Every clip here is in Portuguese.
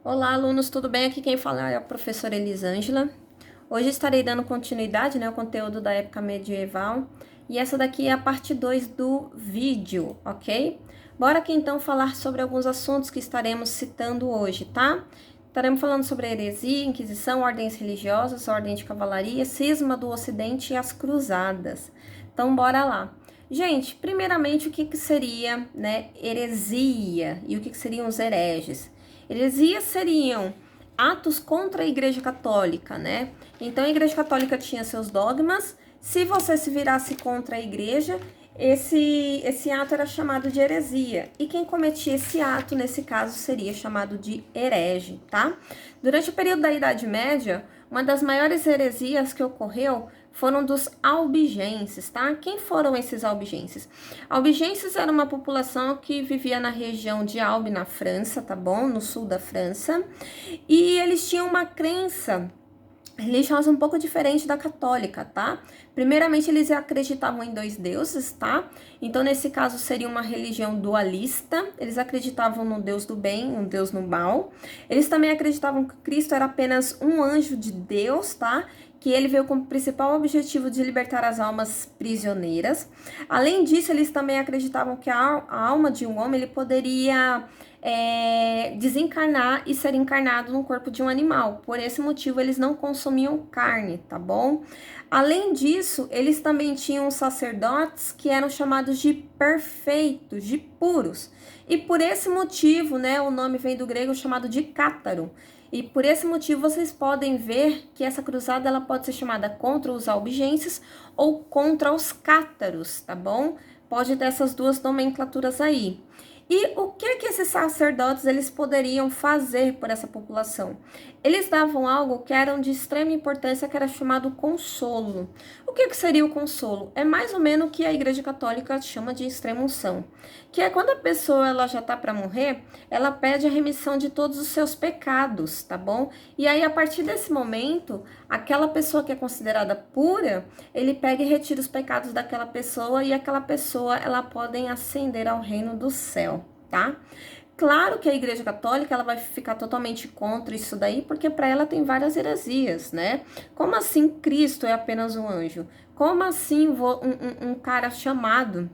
Olá, alunos, tudo bem? Aqui quem fala é a professora Elisângela. Hoje estarei dando continuidade, ao conteúdo da época medieval, e essa daqui é a parte 2 do vídeo, ok? Bora aqui então falar sobre alguns assuntos que estaremos citando hoje, tá? Estaremos falando sobre a heresia, Inquisição, ordens religiosas, ordem de cavalaria, cisma do Ocidente e as cruzadas. Então, bora lá. Gente, primeiramente, o que seria, heresia e o que seriam os hereges? Heresias seriam atos contra a Igreja Católica, né? Então a Igreja Católica tinha seus dogmas. Se você se virasse contra a Igreja, esse ato era chamado de heresia. E quem cometia esse ato, nesse caso, seria chamado de herege, tá? Durante o período da Idade Média, uma das maiores heresias que ocorreu foram dos albigenses, tá? Quem foram esses albigenses? Albigenses era uma população que vivia na região de Albi, na França, tá bom? No sul da França. E eles tinham uma crença religiosa um pouco diferente da católica, tá? Primeiramente, eles acreditavam em dois deuses, tá? Então, nesse caso, seria uma religião dualista. Eles acreditavam no Deus do bem, um Deus no mal. Eles também acreditavam que Cristo era apenas um anjo de Deus, tá? Que ele veio como principal objetivo de libertar as almas prisioneiras. Além disso, eles também acreditavam que a alma de um homem ele poderia desencarnar e ser encarnado no corpo de um animal. Por esse motivo, eles não consumiam carne, tá bom? Além disso, eles também tinham sacerdotes que eram chamados de perfeitos, de puros. E por esse motivo, o nome vem do grego chamado de cátaro. E por esse motivo vocês podem ver que essa cruzada ela pode ser chamada contra os albigenses ou contra os cátaros, tá bom? Pode ter essas duas nomenclaturas aí. E o que esses sacerdotes eles poderiam fazer por essa população? Eles davam algo que era de extrema importância, que era chamado consolo. O que seria o consolo? É mais ou menos o que a Igreja Católica chama de extrema-unção, que é quando a pessoa ela já tá para morrer, ela pede a remissão de todos os seus pecados, tá bom? E aí, a partir desse momento, aquela pessoa que é considerada pura, ele pega e retira os pecados daquela pessoa e aquela pessoa, ela pode ascender ao reino do céu, tá? Claro que a Igreja Católica ela vai ficar totalmente contra isso daí, porque para ela tem várias heresias, né? Como assim Cristo é apenas um anjo? Como assim um cara chamado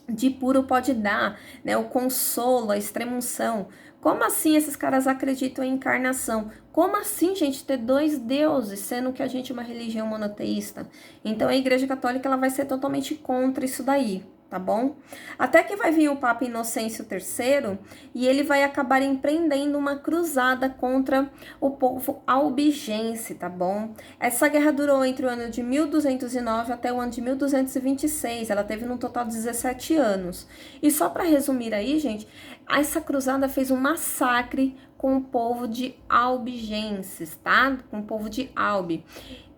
de puro pode dar, o consolo, a extrema-unção? Como assim esses caras acreditam em encarnação? Como assim, gente, ter dois deuses, sendo que a gente é uma religião monoteísta? Então, a Igreja Católica ela vai ser totalmente contra isso daí, tá bom? Até que vai vir o Papa Inocêncio III e ele vai acabar empreendendo uma cruzada contra o povo albigense, tá bom? Essa guerra durou entre o ano de 1209 até o ano de 1226, ela teve no total 17 anos. E só para resumir aí, gente, essa cruzada fez um massacre com o povo de albigenses, tá? Com o povo de Albi.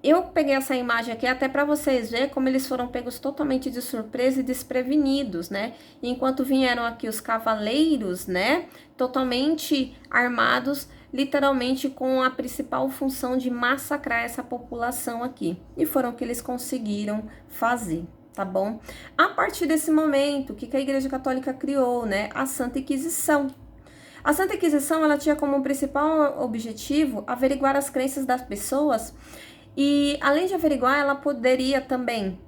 Eu peguei essa imagem aqui até para vocês verem como eles foram pegos totalmente de surpresa e desprevenidos, né? Enquanto vieram aqui os cavaleiros, totalmente armados, literalmente com a principal função de massacrar essa população aqui. E foram o que eles conseguiram fazer, tá bom? A partir desse momento, o que a Igreja Católica criou, A Santa Inquisição. A Santa Inquisição, ela tinha como principal objetivo averiguar as crenças das pessoas e, além de averiguar, ela poderia também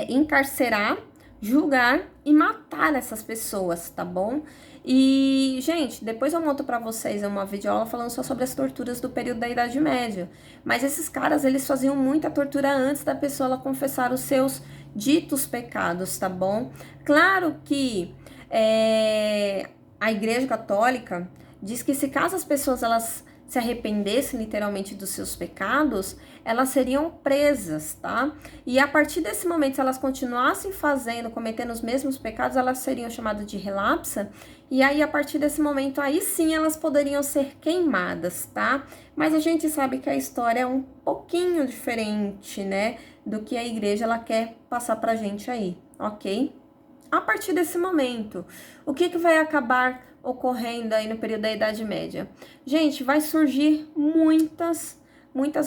encarcerar, julgar e matar essas pessoas, tá bom? E, gente, depois eu monto pra vocês uma videoaula falando só sobre as torturas do período da Idade Média. Mas esses caras, eles faziam muita tortura antes da pessoa ela confessar os seus ditos pecados, tá bom? Claro que a Igreja Católica diz que se caso as pessoas elas se arrependessem literalmente dos seus pecados, elas seriam presas, tá? E a partir desse momento, se elas continuassem cometendo os mesmos pecados, elas seriam chamadas de relapsa, e aí a partir desse momento, aí sim elas poderiam ser queimadas, tá? Mas a gente sabe que a história é um pouquinho diferente, do que a igreja ela quer passar pra gente aí, ok? A partir desse momento, o que vai acabar ocorrendo aí no período da Idade Média? Gente, vai surgir muitas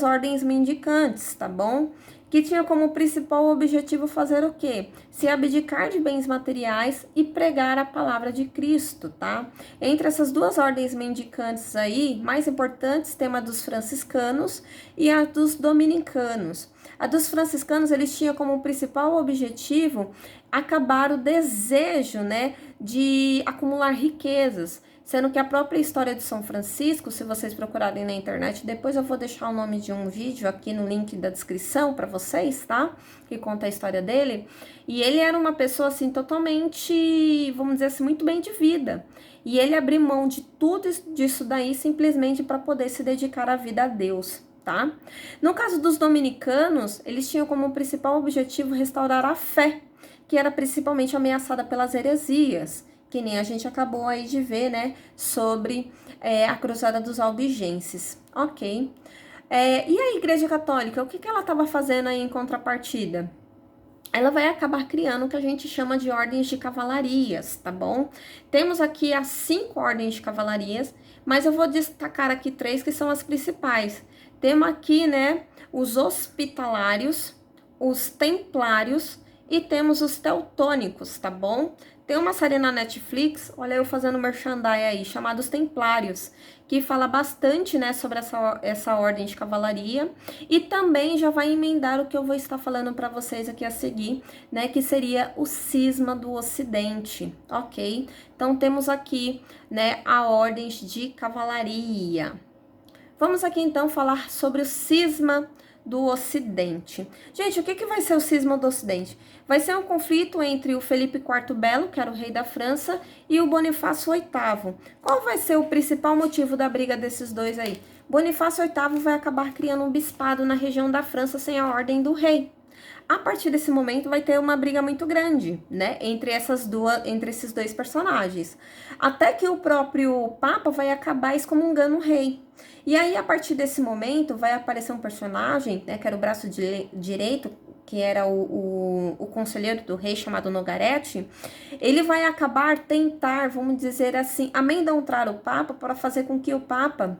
ordens mendicantes, tá bom? que tinha como principal objetivo fazer o quê? Se abdicar de bens materiais e pregar a palavra de Cristo, tá? Entre essas duas ordens mendicantes aí, mais importantes, tem a dos franciscanos e a dos dominicanos. A dos franciscanos, eles tinham como principal objetivo acabar o desejo, né, de acumular riquezas, sendo que a própria história de São Francisco, se vocês procurarem na internet, depois eu vou deixar o nome de um vídeo aqui no link da descrição para vocês, tá? Que conta a história dele. E ele era uma pessoa, assim, totalmente, vamos dizer assim, muito bem de vida. E ele abriu mão de tudo disso daí simplesmente para poder se dedicar à vida a Deus, tá? No caso dos dominicanos, eles tinham como principal objetivo restaurar a fé, que era principalmente ameaçada pelas heresias, que nem a gente acabou aí de ver, né, sobre a Cruzada dos Albigenses, ok? E a Igreja Católica, o que ela estava fazendo aí em contrapartida? Ela vai acabar criando o que a gente chama de ordens de cavalarias, tá bom? Temos aqui as 5 ordens de cavalarias, mas eu vou destacar aqui 3 que são as principais. Temos aqui, né, os hospitalários, os templários e temos os teutônicos, tá bom? Tem uma série na Netflix, olha eu fazendo merchandising aí, chamada Os Templários, que fala bastante, né, sobre essa ordem de cavalaria, e também já vai emendar o que eu vou estar falando para vocês aqui a seguir, né, que seria o cisma do Ocidente, ok? Então temos aqui, né, a ordem de cavalaria. Vamos aqui então falar sobre o cisma do Ocidente. Gente, o que vai ser o cisma do Ocidente? Vai ser um conflito entre o Felipe IV Belo, que era o rei da França, e o Bonifácio VIII. Qual vai ser o principal motivo da briga desses dois aí? Bonifácio VIII vai acabar criando um bispado na região da França sem a ordem do rei. A partir desse momento vai ter uma briga muito grande, né, entre esses dois personagens, até que o próprio Papa vai acabar excomungando o rei. E aí, a partir desse momento, vai aparecer um personagem, né, que era o braço direito, que era o conselheiro do rei, chamado Nogaret. Ele vai acabar tentar, vamos dizer assim, amedrontar o Papa para fazer com que o Papa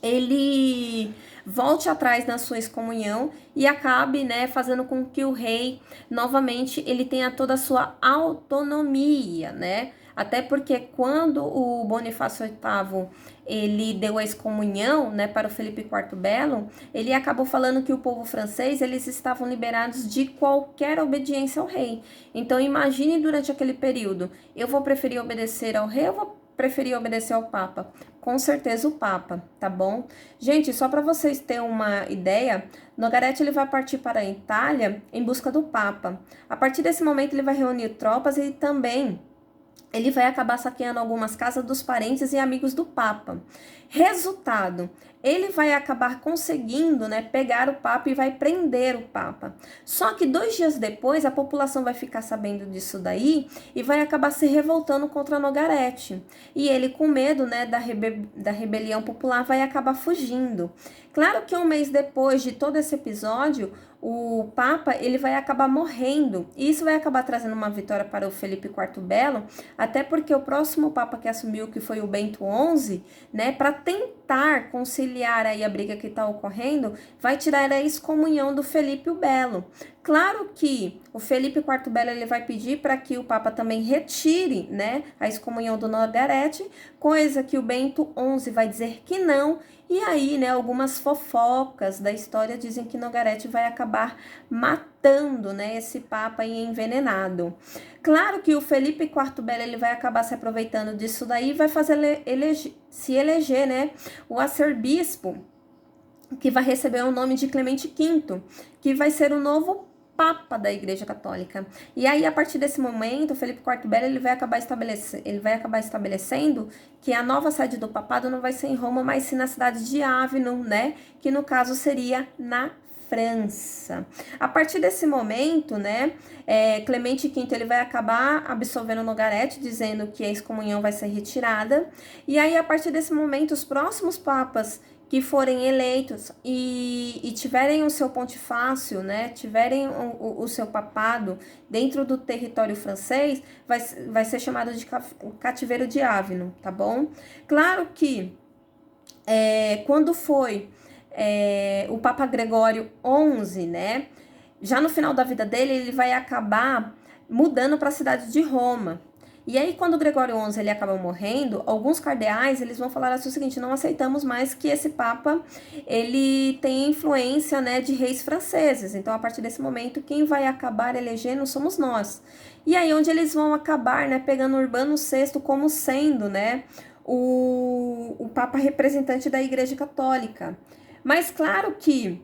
ele volte atrás na sua excomunhão e acabe, né, fazendo com que o rei, novamente, ele tenha toda a sua autonomia, né? Até porque quando o Bonifácio VIII, ele deu a excomunhão, né, para o Felipe IV Belo, ele acabou falando que o povo francês, eles estavam liberados de qualquer obediência ao rei. Então, imagine durante aquele período, eu vou preferir obedecer ao rei ou vou preferir obedecer ao Papa? Com certeza o Papa, tá bom? Gente, só para vocês terem uma ideia, Nogaret ele vai partir para a Itália em busca do Papa. A partir desse momento ele vai reunir tropas e também ele vai acabar saqueando algumas casas dos parentes e amigos do Papa. Resultado, ele vai acabar conseguindo, né, pegar o Papa e vai prender o Papa. Só que 2 dias depois, a população vai ficar sabendo disso daí e vai acabar se revoltando contra Nogaret. E ele, com medo, né, da rebelião popular, vai acabar fugindo. Claro que 1 mês depois de todo esse episódio, o Papa ele vai acabar morrendo, e isso vai acabar trazendo uma vitória para o Felipe IV Belo, até porque o próximo Papa que assumiu, que foi o Bento XI, né, para tentar conciliar aí a briga que está ocorrendo, vai tirar a excomunhão do Felipe o Belo. Claro que o Felipe IV Belo ele vai pedir para que o Papa também retire, né, a excomunhão do Nogaret, coisa que o Bento XI vai dizer que não. E aí, né, algumas fofocas da história dizem que Nogaret vai acabar matando, né, esse Papa aí envenenado. Claro que o Felipe IV Belo ele vai acabar se aproveitando disso daí e vai fazer se eleger, né, o arcebispo, que vai receber o nome de Clemente V, que vai ser o novo Papa da Igreja Católica. E aí, a partir desse momento, o Felipe IV Belo ele vai acabar estabelecendo que a nova sede do papado não vai ser em Roma, mas sim na cidade de Avignon, né? Que no caso seria na França. A partir desse momento, né, Clemente V ele vai acabar absolvendo Nogaret, dizendo que a excomunhão vai ser retirada. E aí, a partir desse momento, os próximos papas que forem eleitos e tiverem o seu pontifácio, né, tiverem o seu papado dentro do território francês, vai ser chamado de cativeiro de Avignon, tá bom? Claro que quando foi o Papa Gregório XI, né, Já no final da vida dele, ele vai acabar mudando para a cidade de Roma. E aí, quando o Gregório XI ele acaba morrendo, alguns cardeais eles vão falar assim o seguinte: não aceitamos mais que esse papa ele tenha influência, né, de reis franceses. Então, a partir desse momento, quem vai acabar elegendo somos nós. E aí, onde eles vão acabar, né, pegando Urbano VI como sendo, né, o papa representante da Igreja Católica. Mas claro que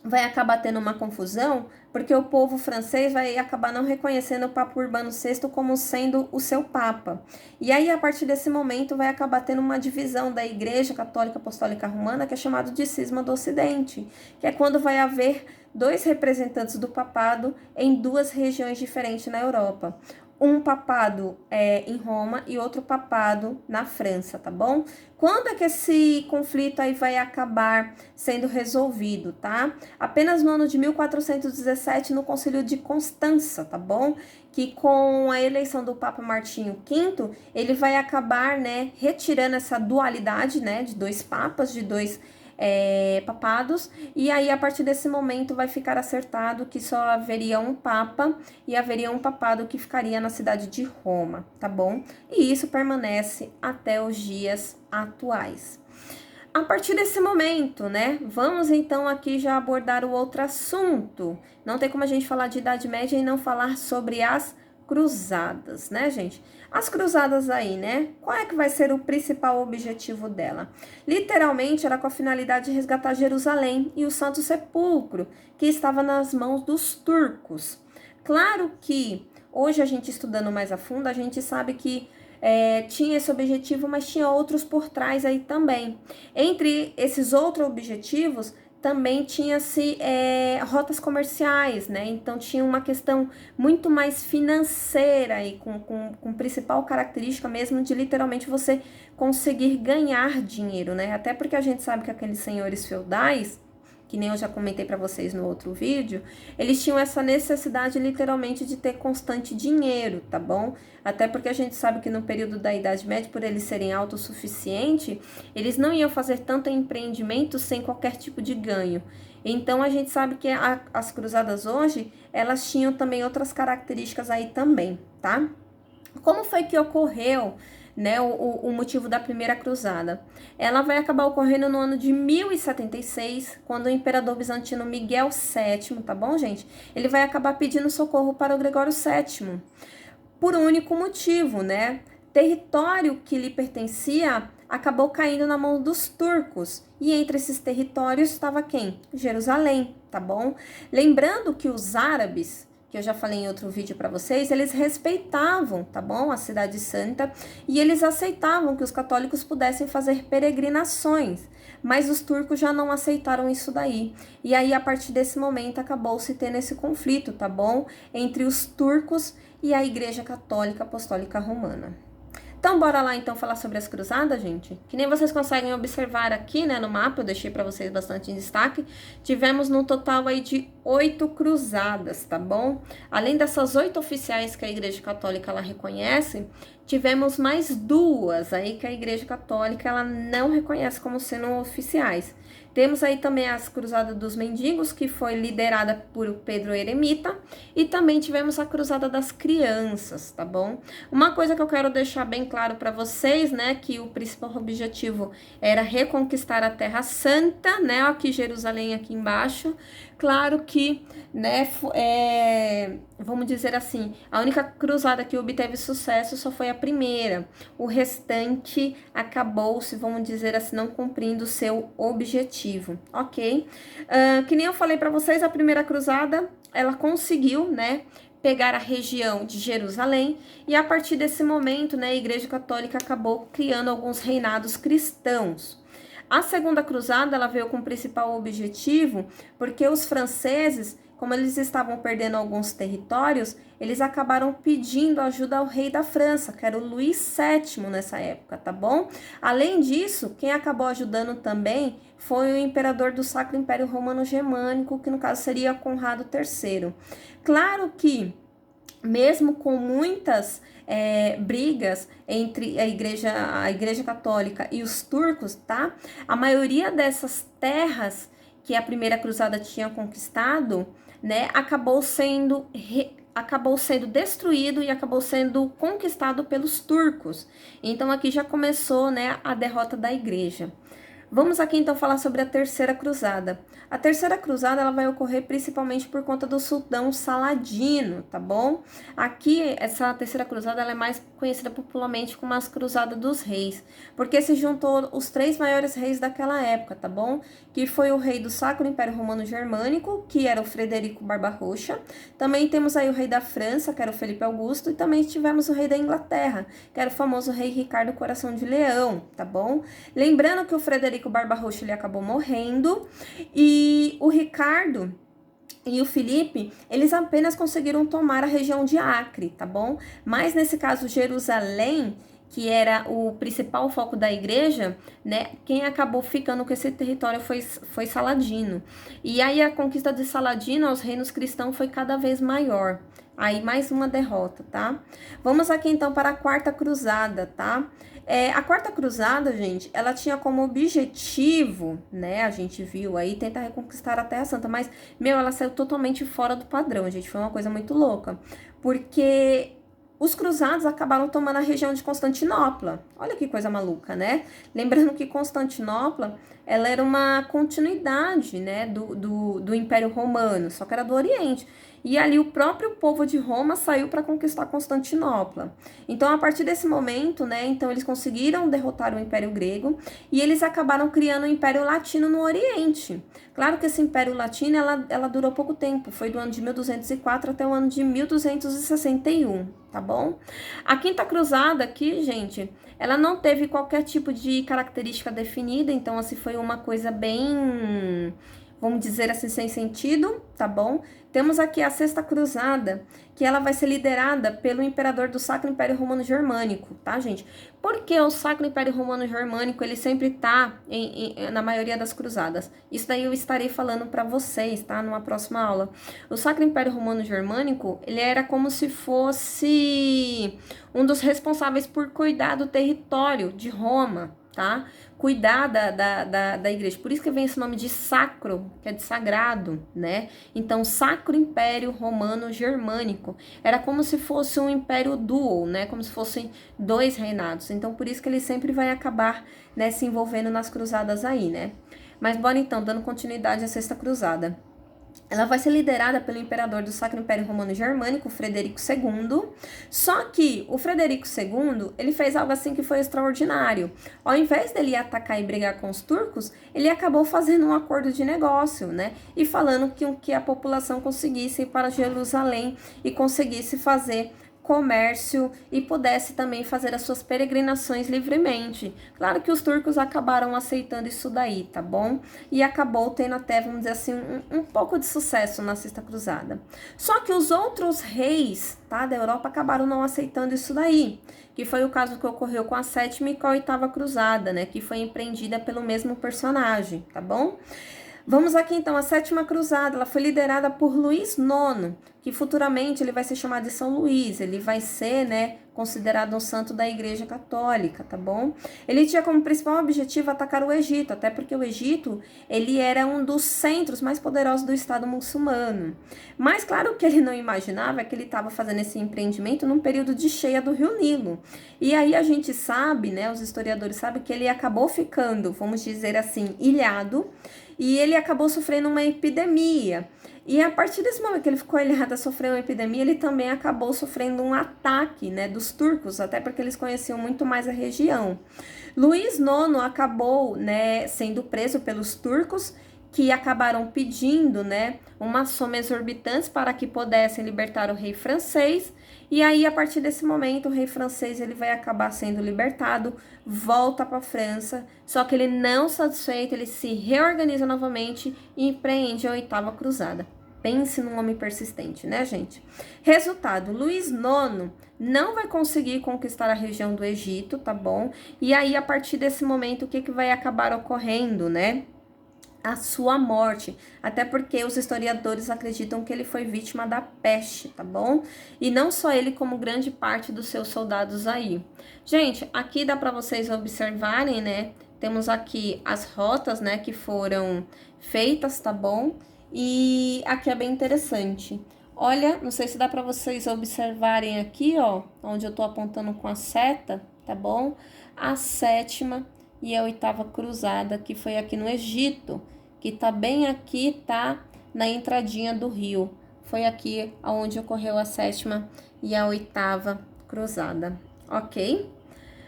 vai acabar tendo uma confusão, porque o povo francês vai acabar não reconhecendo o Papa Urbano VI como sendo o seu Papa. E aí, a partir desse momento, vai acabar tendo uma divisão da Igreja Católica Apostólica Romana, que é chamado de Cisma do Ocidente, que é quando vai haver dois representantes do papado em duas regiões diferentes na Europa. Um papado em Roma e outro papado na França, tá bom? Quando é que esse conflito aí vai acabar sendo resolvido, tá? Apenas no ano de 1417, no Concílio de Constança, tá bom? Que com a eleição do Papa Martinho V, ele vai acabar, né, retirando essa dualidade, né, de dois papas, de dois papados, e aí a partir desse momento vai ficar acertado que só haveria um papa e haveria um papado que ficaria na cidade de Roma, tá bom? E isso permanece até os dias atuais. A partir desse momento, né, vamos então aqui já abordar o outro assunto. Não tem como a gente falar de Idade Média e não falar sobre as cruzadas, né, gente? As cruzadas aí, né? Qual é que vai ser o principal objetivo dela? Literalmente, era com a finalidade de resgatar Jerusalém e o Santo Sepulcro, que estava nas mãos dos turcos. Claro que, hoje a gente estudando mais a fundo, a gente sabe que tinha esse objetivo, mas tinha outros por trás aí também. Entre esses outros objetivos, também tinha-se rotas comerciais, né? Então tinha uma questão muito mais financeira e com principal característica mesmo de literalmente você conseguir ganhar dinheiro, né? Até porque a gente sabe que aqueles senhores feudais, que nem eu já comentei para vocês no outro vídeo, eles tinham essa necessidade literalmente de ter constante dinheiro, tá bom? Até porque a gente sabe que no período da Idade Média, por eles serem autossuficientes, eles não iam fazer tanto empreendimento sem qualquer tipo de ganho. Então a gente sabe que as cruzadas hoje, elas tinham também outras características aí também, tá? Como foi que ocorreu, né, o motivo da primeira cruzada? Ela vai acabar ocorrendo no ano de 1076, quando o imperador bizantino Miguel VII, tá bom, gente? Ele vai acabar pedindo socorro para o Gregório VII, por um único motivo, né? Território que lhe pertencia acabou caindo na mão dos turcos. E entre esses territórios estava quem? Jerusalém, tá bom? Lembrando que os árabes, que eu já falei em outro vídeo para vocês, eles respeitavam, tá bom? A Cidade Santa, e eles aceitavam que os católicos pudessem fazer peregrinações, mas os turcos já não aceitaram isso daí. E aí, a partir desse momento, acabou-se tendo esse conflito, tá bom? Entre os turcos e a Igreja Católica Apostólica Romana. Então, bora lá então falar sobre as cruzadas, gente? Que nem vocês conseguem observar aqui, né, no mapa, eu deixei para vocês bastante em destaque. Tivemos no total aí de 8 cruzadas, tá bom? Além dessas 8 oficiais que a Igreja Católica ela reconhece, tivemos mais 2 aí que a Igreja Católica ela não reconhece como sendo oficiais. Temos aí também as Cruzadas dos Mendigos, que foi liderada por Pedro Eremita, e também tivemos a Cruzada das Crianças, tá bom? Uma coisa que eu quero deixar bem claro para vocês, né, que o principal objetivo era reconquistar a Terra Santa, né, aqui Jerusalém aqui embaixo. Claro que, né, vamos dizer assim, a única cruzada que obteve sucesso só foi a primeira. O restante acabou-se, vamos dizer assim, não cumprindo o seu objetivo, ok? Que nem eu falei para vocês, a primeira cruzada, ela conseguiu, né, pegar a região de Jerusalém, e a partir desse momento, né, a Igreja Católica acabou criando alguns reinados cristãos. A segunda cruzada, ela veio com o principal objetivo, porque os franceses, como eles estavam perdendo alguns territórios, eles acabaram pedindo ajuda ao rei da França, que era o Luís VII nessa época, tá bom? Além disso, quem acabou ajudando também foi o imperador do Sacro Império Romano Germânico, que no caso seria Conrado III. Claro que, mesmo com muitas brigas entre a igreja Católica e os turcos, tá? A maioria dessas terras que a primeira cruzada tinha conquistado, né, acabou sendo destruído e acabou sendo conquistado pelos turcos. Então aqui já começou, né, a derrota da igreja. Vamos aqui então falar sobre a Terceira Cruzada. A Terceira Cruzada ela vai ocorrer principalmente por conta do Sultão Saladino, tá bom? Aqui, essa Terceira Cruzada ela é mais conhecida popularmente como as Cruzadas dos Reis, porque se juntou os 3 maiores reis daquela época, tá bom? Que foi o rei do Sacro Império Romano Germânico, que era o Frederico Barbarroxa. Também temos aí o rei da França, que era o Felipe Augusto, e também tivemos o rei da Inglaterra, que era o famoso rei Ricardo Coração de Leão, tá bom? Lembrando que o Frederico Barbarroxa ele acabou morrendo e o Ricardo e o Felipe, eles apenas conseguiram tomar a região de Acre, tá bom? Mas nesse caso, Jerusalém, que era o principal foco da igreja, né? Quem acabou ficando com esse território foi Saladino. E aí a conquista de Saladino aos reinos cristãos foi cada vez maior. Aí mais uma derrota, tá? Vamos aqui então para a Quarta Cruzada, tá? A Quarta Cruzada, gente, ela tinha como objetivo, né, a gente viu aí, tentar reconquistar a Terra Santa, mas, ela saiu totalmente fora do padrão, gente, foi uma coisa muito louca, porque os cruzados acabaram tomando a região de Constantinopla. Olha que coisa maluca, né? Lembrando que Constantinopla, ela era uma continuidade, né, do Império Romano, só que era do Oriente. E ali o próprio povo de Roma saiu para conquistar Constantinopla. Então, a partir desse momento, né, então eles conseguiram derrotar o Império Grego e eles acabaram criando o Império Latino no Oriente. Claro que esse Império Latino, ela durou pouco tempo, foi do ano de 1204 até o ano de 1261, tá bom? A Quinta Cruzada aqui, gente, ela não teve qualquer tipo de característica definida, então assim foi uma coisa bem, vamos dizer assim, sem sentido, tá bom? Temos aqui a Sexta Cruzada, que ela vai ser liderada pelo imperador do Sacro Império Romano Germânico, tá, gente? Porque o Sacro Império Romano Germânico, ele sempre tá na maioria das cruzadas. Isso daí eu estarei falando para vocês, tá, numa próxima aula. O Sacro Império Romano Germânico, ele era como se fosse um dos responsáveis por cuidar do território de Roma, tá? Cuidar da igreja. Por isso que vem esse nome de sacro, que é de sagrado, né? Então, Sacro Império Romano Germânico. Era como se fosse um império dual, né? Como se fossem 2 reinados. Então, por isso que ele sempre vai acabar, né, se envolvendo nas cruzadas aí, né? Mas bora então, dando continuidade à Sexta Cruzada. Ela vai ser liderada pelo imperador do Sacro Império Romano Germânico, Frederico II. Só que o Frederico II, ele fez algo assim que foi extraordinário. Ao invés dele atacar e brigar com os turcos, ele acabou fazendo um acordo de negócio, né? E falando que a população conseguisse ir para Jerusalém e conseguisse fazer comércio e pudesse também fazer as suas peregrinações livremente. Claro que os turcos acabaram aceitando isso daí, tá bom? E acabou tendo até, vamos dizer assim, um pouco de sucesso na Sexta Cruzada. Só que os outros reis, tá, da Europa acabaram não aceitando isso daí, que foi o caso que ocorreu com a Sétima e com a Oitava Cruzada, né, que foi empreendida pelo mesmo personagem, tá bom? Vamos aqui então, a Sétima Cruzada, ela foi liderada por Luís IX, que futuramente ele vai ser chamado de São Luís, ele vai ser, né, considerado um santo da Igreja Católica, tá bom? Ele tinha como principal objetivo atacar o Egito, até porque o Egito, ele era um dos centros mais poderosos do Estado muçulmano. Mas claro que ele não imaginava que ele estava fazendo esse empreendimento num período de cheia do Rio Nilo. E aí a gente sabe, né, os historiadores sabem que ele acabou ficando, vamos dizer assim, ilhado, e ele acabou sofrendo uma epidemia. E a partir desse momento que ele ficou ilhado a sofrer uma epidemia, ele também acabou sofrendo um ataque, né, dos turcos, até porque eles conheciam muito mais a região. Luís IX acabou, né, sendo preso pelos turcos, que acabaram pedindo, né, uma soma exorbitante para que pudessem libertar o rei francês. E aí, a partir desse momento, o rei francês ele vai acabar sendo libertado, volta para a França, só que ele não satisfeito, ele se reorganiza novamente e empreende a Oitava Cruzada. Pense num homem persistente, né, gente? Resultado, Luís IX não vai conseguir conquistar a região do Egito, tá bom? E aí, a partir desse momento, o que vai acabar ocorrendo, né? A sua morte, até porque os historiadores acreditam que ele foi vítima da peste, tá bom? E não só ele, como grande parte dos seus soldados aí. Gente, aqui dá para vocês observarem, né? Temos aqui as rotas, né, que foram feitas, tá bom? E aqui é bem interessante. Olha, não sei se dá para vocês observarem aqui, ó, onde eu tô apontando com a seta, tá bom? A sétima e a oitava cruzada, que foi aqui no Egito, que tá bem aqui, tá? Na entradinha do rio. Foi aqui onde ocorreu a sétima e a oitava cruzada, ok?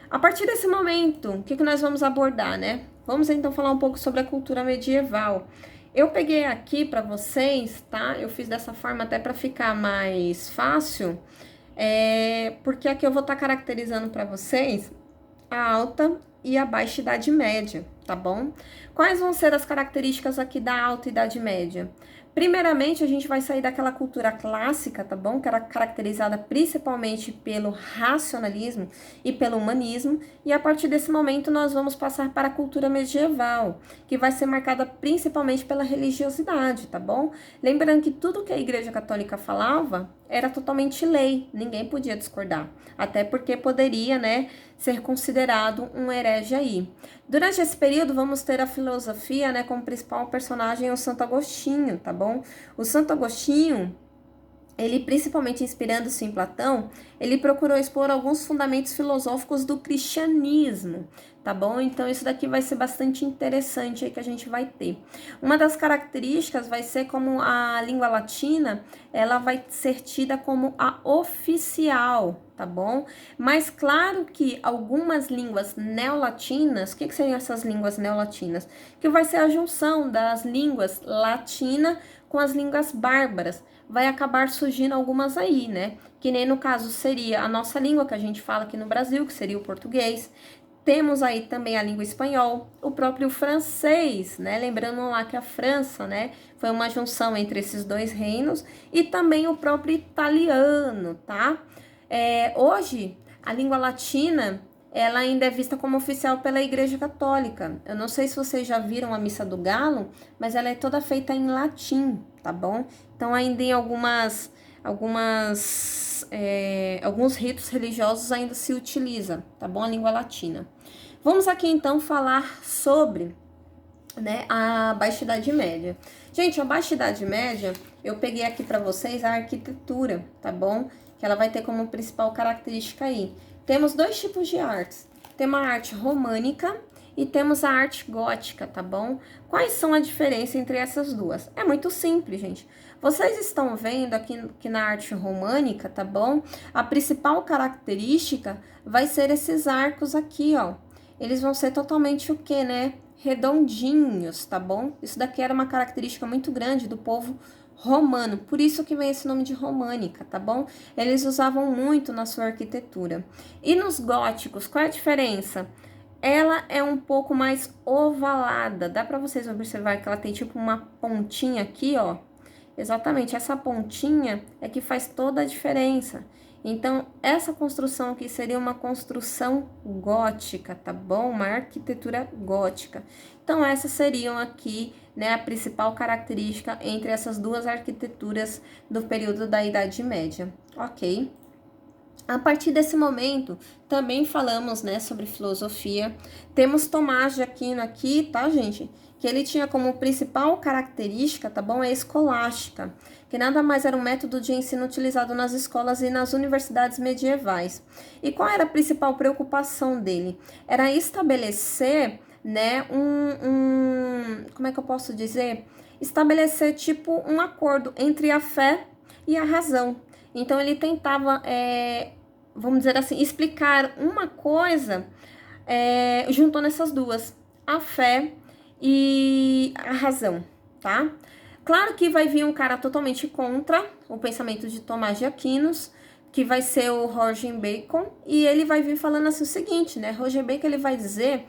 A partir desse momento, o que nós vamos abordar, né? Vamos então falar um pouco sobre a cultura medieval. Eu peguei aqui para vocês, tá? Eu fiz dessa forma até para ficar mais fácil, porque aqui eu vou estar caracterizando para vocês a alta e a baixa Idade Média, tá bom? Quais vão ser as características aqui da Alta Idade Média? Primeiramente, a gente vai sair daquela cultura clássica, tá bom? Que era caracterizada principalmente pelo racionalismo e pelo humanismo, e a partir desse momento nós vamos passar para a cultura medieval, que vai ser marcada principalmente pela religiosidade, tá bom? Lembrando que tudo que a Igreja Católica falava era totalmente lei, ninguém podia discordar, até porque poderia, né, ser considerado um herege aí. Durante esse período, vamos ter a filosofia, né, como principal personagem o Santo Agostinho, tá bom? O Santo Agostinho, ele, principalmente inspirando-se em Platão, ele procurou expor alguns fundamentos filosóficos do cristianismo, tá bom? Então, isso daqui vai ser bastante interessante aí que a gente vai ter. Uma das características vai ser como a língua latina, ela vai ser tida como a oficial, tá bom? Mas claro que algumas línguas neolatinas, o que seriam essas línguas neolatinas? Que vai ser a junção das línguas latina com as línguas bárbaras. Vai acabar surgindo algumas aí, né? Que nem no caso seria a nossa língua que a gente fala aqui no Brasil, que seria o português. Temos aí também a língua espanhol, o próprio francês, né? Lembrando lá que a França, né, foi uma junção entre esses dois reinos, e também o próprio italiano, tá? Hoje, a língua latina, ela ainda é vista como oficial pela Igreja Católica. Eu não sei se vocês já viram a Missa do Galo, mas ela é toda feita em latim, tá bom? Então, ainda em alguns ritos religiosos ainda se utiliza, tá bom? A língua latina. Vamos aqui, então, falar sobre, né, a Baixa Idade Média. Gente, a Baixa Idade Média, eu peguei aqui para vocês a arquitetura, tá bom? Que ela vai ter como principal característica aí. Temos dois tipos de artes. Temos a arte românica e temos a arte gótica, tá bom? Quais são a diferença entre essas duas? É muito simples, gente. Vocês estão vendo aqui que na arte românica, tá bom? A principal característica vai ser esses arcos aqui, ó. Eles vão ser totalmente o quê, né? Redondinhos, tá bom? Isso daqui era uma característica muito grande do povo romano, por isso que vem esse nome de românica, tá bom? Eles usavam muito na sua arquitetura. E nos góticos, qual é a diferença? Ela é um pouco mais ovalada, dá para vocês observar que ela tem tipo uma pontinha aqui, ó. Exatamente, essa pontinha é que faz toda a diferença. Então, essa construção aqui seria uma construção gótica, tá bom? Uma arquitetura gótica. Então, essas seriam aqui, né, a principal característica entre essas duas arquiteturas do período da Idade Média, ok? A partir desse momento, também falamos, né, sobre filosofia. Temos Tomás de Aquino aqui, tá, gente? Que ele tinha como principal característica, tá bom? A escolástica, que nada mais era um método de ensino utilizado nas escolas e nas universidades medievais. E qual era a principal preocupação dele? Era estabelecer, né, como é que eu posso dizer? Estabelecer, tipo, um acordo entre a fé e a razão. Então, ele tentava, vamos dizer assim, explicar uma coisa juntando essas duas, a fé e a razão, tá? Claro que vai vir um cara totalmente contra o pensamento de Tomás de Aquino, que vai ser o Roger Bacon, e ele vai vir falando assim o seguinte, né? Roger Bacon, ele vai dizer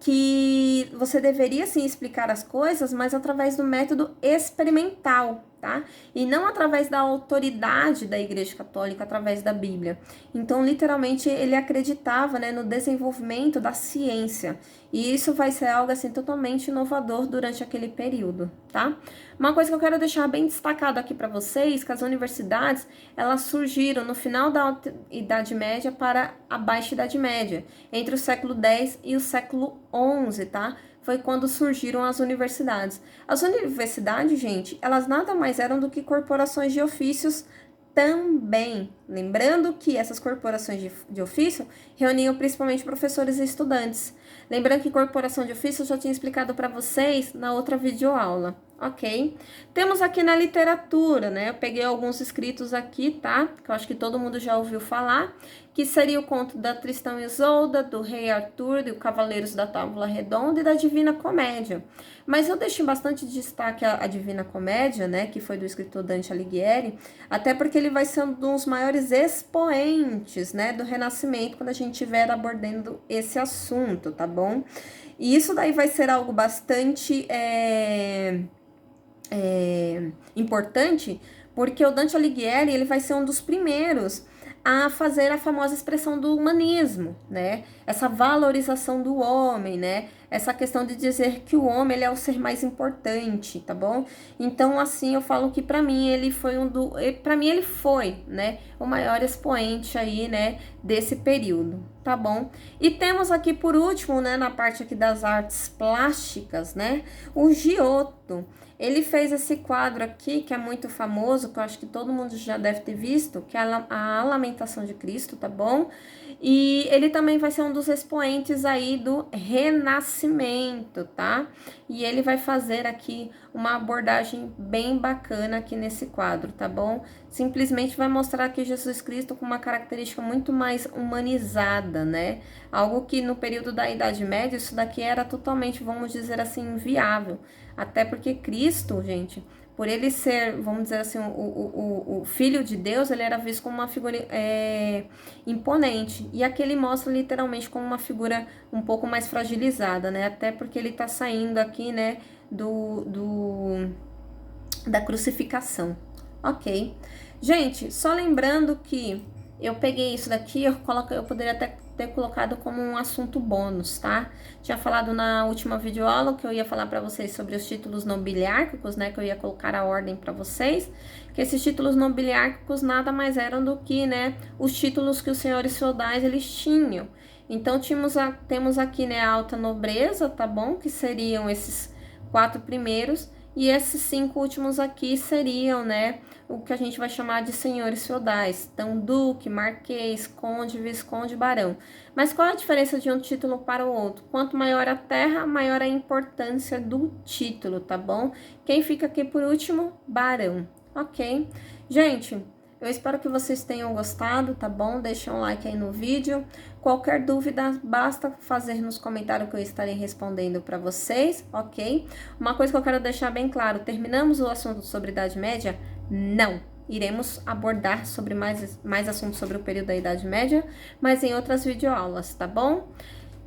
que você deveria, sim, explicar as coisas, mas através do método experimental, tá? E não através da autoridade da Igreja Católica, através da Bíblia. Então, literalmente, ele acreditava, né, no desenvolvimento da ciência. E isso vai ser algo, assim, totalmente inovador durante aquele período, tá? Uma coisa que eu quero deixar bem destacado aqui para vocês, que as universidades, elas surgiram no final da Alta Idade Média para a Baixa Idade Média, entre o século X e o século XI, tá? foi quando surgiram as universidades. As universidades, gente, elas nada mais eram do que corporações de ofícios também. Lembrando que essas corporações de ofício reuniam principalmente professores e estudantes. Lembrando que corporação de ofício eu já tinha explicado para vocês na outra videoaula, ok? Temos aqui na literatura, né? Eu peguei alguns escritos aqui, tá? Que eu acho que todo mundo já ouviu falar, que seria o conto da Tristão e Isolda, do Rei Arthur, do Cavaleiros da Távola Redonda e da Divina Comédia. Mas eu deixei bastante destaque a Divina Comédia, né? Que foi do escritor Dante Alighieri, até porque ele vai ser um dos maiores expoentes, né? Do Renascimento, quando a gente estiver abordando esse assunto, tá bom? E isso daí vai ser algo bastante importante, porque o Dante Alighieri, ele vai ser um dos primeiros a fazer a famosa expressão do humanismo, né? Essa valorização do homem, né? Essa questão de dizer que o homem ele é o ser mais importante, tá bom? Então, assim, eu falo que para mim ele foi né, o maior expoente aí, né, desse período, tá bom? E temos aqui por último, né, na parte aqui das artes plásticas, né, o Giotto. Ele fez esse quadro aqui, que é muito famoso, que eu acho que todo mundo já deve ter visto, que é a Lamentação de Cristo, tá bom? E ele também vai ser um dos expoentes aí do Renascimento, tá? E ele vai fazer aqui uma abordagem bem bacana aqui nesse quadro, tá bom? Simplesmente vai mostrar aqui Jesus Cristo com uma característica muito mais humanizada, né? Algo que no período da Idade Média, isso daqui era totalmente, vamos dizer assim, inviável. Até porque Cristo, gente, por ele ser, vamos dizer assim, o Filho de Deus, ele era visto como uma figura imponente. E aqui ele mostra literalmente como uma figura um pouco mais fragilizada, né? Até porque ele tá saindo aqui, né, da crucificação. Ok? Gente, só lembrando que eu peguei isso daqui, eu poderia até ter colocado como um assunto bônus, tá? Tinha falado na última videoaula que eu ia falar para vocês sobre os títulos nobiliárquicos, né? Que eu ia colocar a ordem para vocês. Que esses títulos nobiliárquicos nada mais eram do que, né? Os títulos que os senhores feudais eles tinham. Então temos aqui, né? A alta nobreza, tá bom? Que seriam esses 4 primeiros. E esses 5 últimos aqui seriam, né, o que a gente vai chamar de senhores feudais. Então, duque, marquês, conde, visconde, barão. Mas qual a diferença de um título para o outro? Quanto maior a terra, maior a importância do título, tá bom? Quem fica aqui por último? Barão, ok? Gente, eu espero que vocês tenham gostado, tá bom? Deixa um like aí no vídeo. Qualquer dúvida, basta fazer nos comentários que eu estarei respondendo para vocês, ok? Uma coisa que eu quero deixar bem claro, terminamos o assunto sobre Idade Média? Não! Iremos abordar sobre mais assuntos sobre o período da Idade Média, mas em outras videoaulas, tá bom?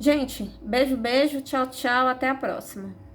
Gente, beijo, beijo, tchau, tchau, até a próxima!